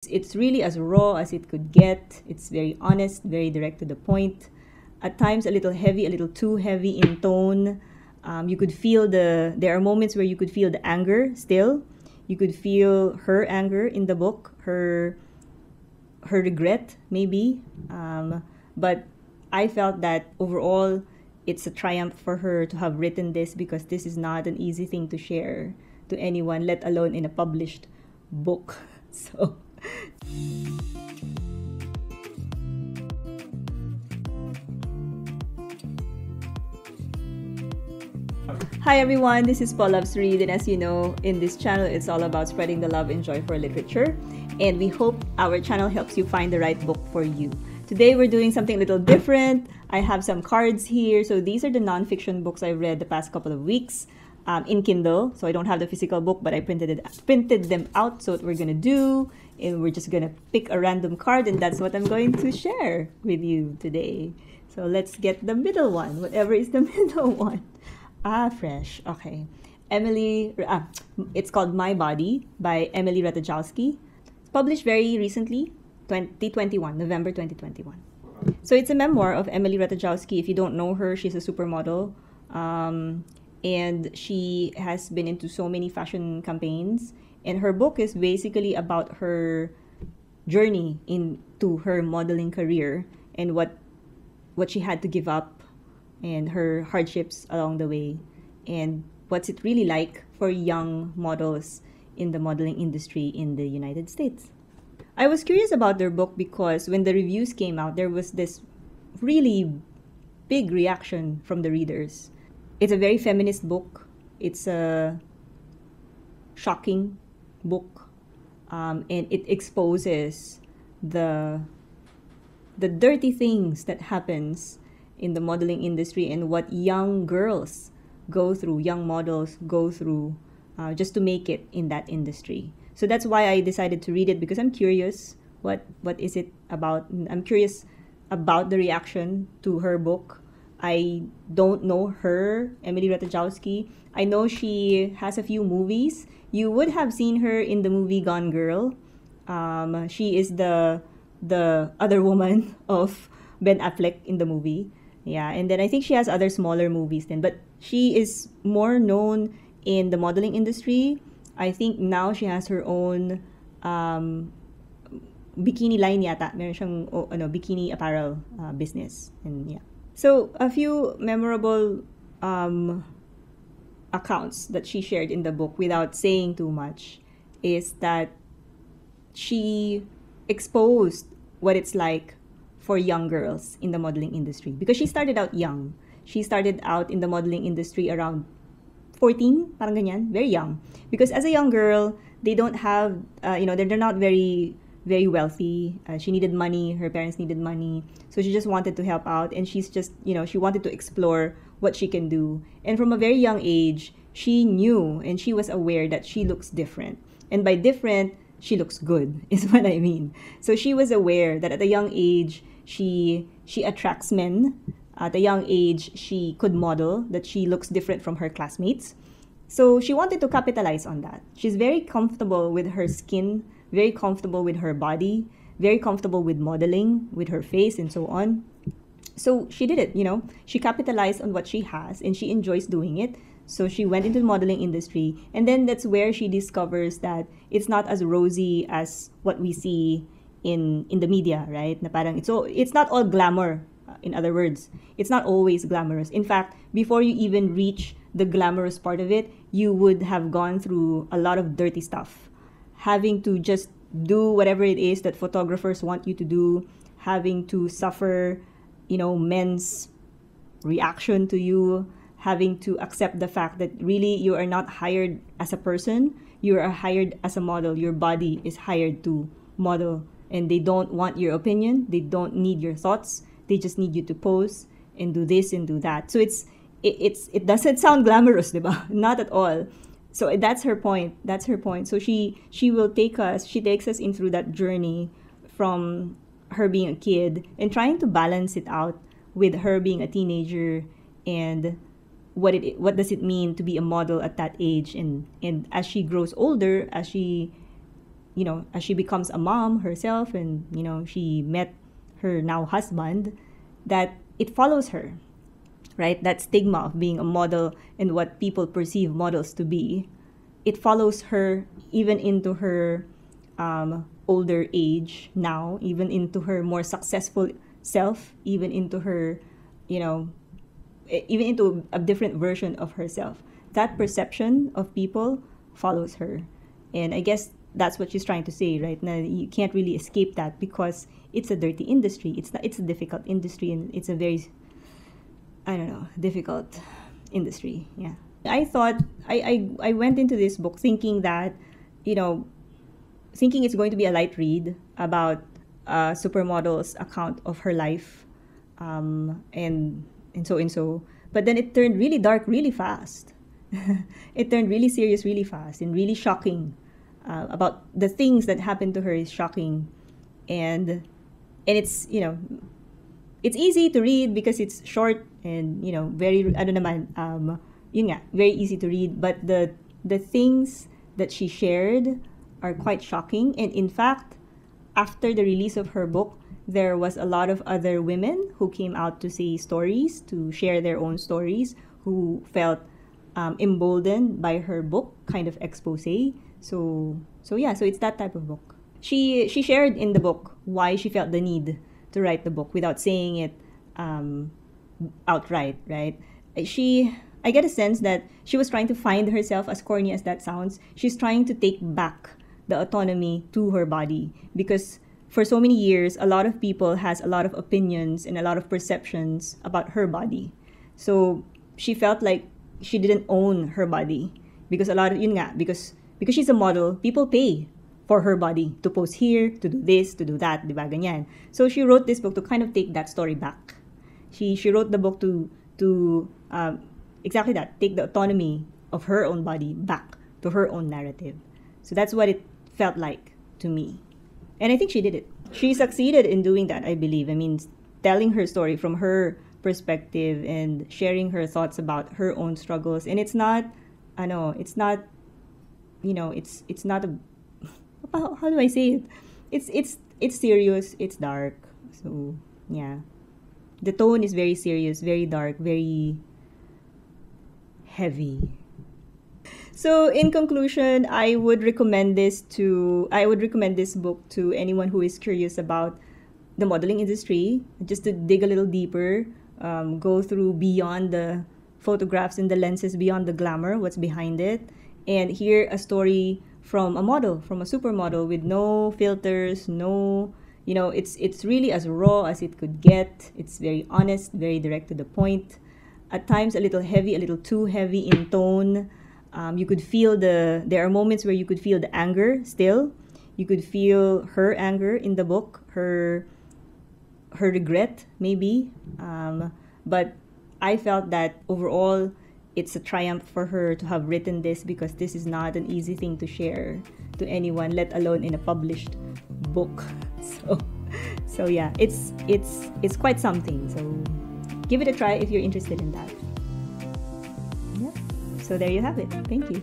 It's really as raw as it could get. It's very honest, very direct to the point. At times, a little heavy, a little too heavy in tone. You could feel there are moments where you could feel the anger still. You could feel her anger in the book, her regret, maybe. But I felt that overall, it's a triumph for her to have written this because this is not an easy thing to share to anyone, let alone in a published book. So. Hi everyone, this is Paul Loves Read, and as you know, in this channel, it's all about spreading the love and joy for literature, and we hope our channel helps you find the right book for you. Today, we're doing something a little different. I have some cards here. So these are the nonfiction books I've read the past couple of weeks in Kindle. So I don't have the physical book, but I printed them out. So what we're gonna do, and we're just gonna pick a random card, and that's what I'm going to share with you today. So let's get the middle one, whatever is the middle one. Fresh. Okay. It's called My Body by Emily Ratajkowski. It's published very recently, 2021, November 2021. So it's a memoir of Emily Ratajkowski. If you don't know her, she's a supermodel. And she has been into so many fashion campaigns. And her book is basically about her journey into her modeling career and what she had to give up and her hardships along the way, and what's it really like for young models in the modeling industry in the United States. I was curious about their book because when the reviews came out, there was this really big reaction from the readers. It's a very feminist book. It's a shocking book, and it exposes the dirty things that happens in the modeling industry and what young girls go through, young models go through just to make it in that industry. So that's why I decided to read it, because I'm curious what is it about. I'm curious about the reaction to her book. I don't know her, Emily Ratajkowski. I know she has a few movies. You would have seen her in the movie Gone Girl. She is the other woman of Ben Affleck in the movie. Yeah, and then I think she has other smaller movies then, but she is more known in the modeling industry. I think now she has her own bikini line yata. Meron siyang bikini apparel business, and yeah. So a few memorable accounts that she shared in the book without saying too much is that she exposed what it's like for young girls in the modeling industry, because she started out young. She started out in the modeling industry around 14, parang ganyan, very young. Because as a young girl, they don't have, they're not very, very wealthy. She needed money. Her parents needed money. So she just wanted to help out. And she's just, she wanted to explore what she can do. And from a very young age, she knew and she was aware that she looks different. And by different, she looks good, is what I mean. So she was aware that at a young age, she attracts men. At a young age, she could model, that she looks different from her classmates. So she wanted to capitalize on that. She's very comfortable with her skin, very comfortable with her body, very comfortable with modeling, with her face and so on. So she did it, She capitalized on what she has and she enjoys doing it. So she went into the modeling industry, and then that's where she discovers that it's not as rosy as what we see in the media, right? Na parang it's not all glamour. In other words, it's not always glamorous. In fact, before you even reach the glamorous part of it, you would have gone through a lot of dirty stuff. Having to just do whatever it is that photographers want you to do, having to suffer, men's reaction to you, having to accept the fact that really you are not hired as a person, you are hired as a model. Your body is hired to model, and they don't want your opinion. They don't need your thoughts. They just need you to pose and do this and do that. So it doesn't sound glamorous, diba? Not at all. So that's her point. That's her point. So she takes us in through that journey from her being a kid and trying to balance it out with her being a teenager, and what does it mean to be a model at that age, and as she grows older, as she as she becomes a mom herself, and she met her now husband, that it follows her, right? That stigma of being a model and what people perceive models to be, it follows her even into her older age now, even into her more successful self, even into her, even into a different version of herself. That perception of people follows her. And I guess that's what she's trying to say, right? Now, you can't really escape that because it's a dirty industry. It's a difficult industry, and it's a very, I don't know, difficult industry. Yeah. I thought, I went into this book thinking that, thinking it's going to be a light read about a supermodel's account of her life, and so. But then it turned really dark really fast. It turned really serious really fast and really shocking. About the things that happened to her is shocking, and it's it's easy to read because it's short and very very easy to read. But the things that she shared are quite shocking. And in fact, after the release of her book, there was a lot of other women who came out to say stories, to share their own stories, who felt emboldened by her book kind of expose. So it's that type of book. She shared in the book why she felt the need to write the book without saying it outright, right? I get a sense that she was trying to find herself, as corny as that sounds. She's trying to take back the autonomy to her body, because for so many years, a lot of people has a lot of opinions and a lot of perceptions about her body. So she felt like she didn't own her body, because a lot of because she's a model, people pay for her body to pose here, to do this, to do that, di ba ganyan. So she wrote this book to kind of take that story back. She wrote the book to exactly that, take the autonomy of her own body back to her own narrative. So that's what it felt like to me. And I think she did it. She succeeded in doing that, I believe. I mean, telling her story from her perspective and sharing her thoughts about her own struggles. And it's not, it's not a, how do I say it? It's serious, it's dark. So, yeah. The tone is very serious, very dark, very heavy. So in conclusion, I would recommend this book to anyone who is curious about the modeling industry, just to dig a little deeper, go through beyond the photographs and the lenses, beyond the glamour, what's behind it, and hear a story from a model, from a supermodel, with no filters, no, it's really as raw as it could get. It's very honest, very direct to the point. At times a little heavy, a little too heavy in tone. You could feel there are moments where you could feel the anger still. You could feel her anger in the book, her regret maybe. But I felt that overall it's a triumph for her to have written this, because this is not an easy thing to share to anyone, let alone in a published book. So yeah, it's quite something. So give it a try if you're interested in that. Yeah. So there you have it. Thank you.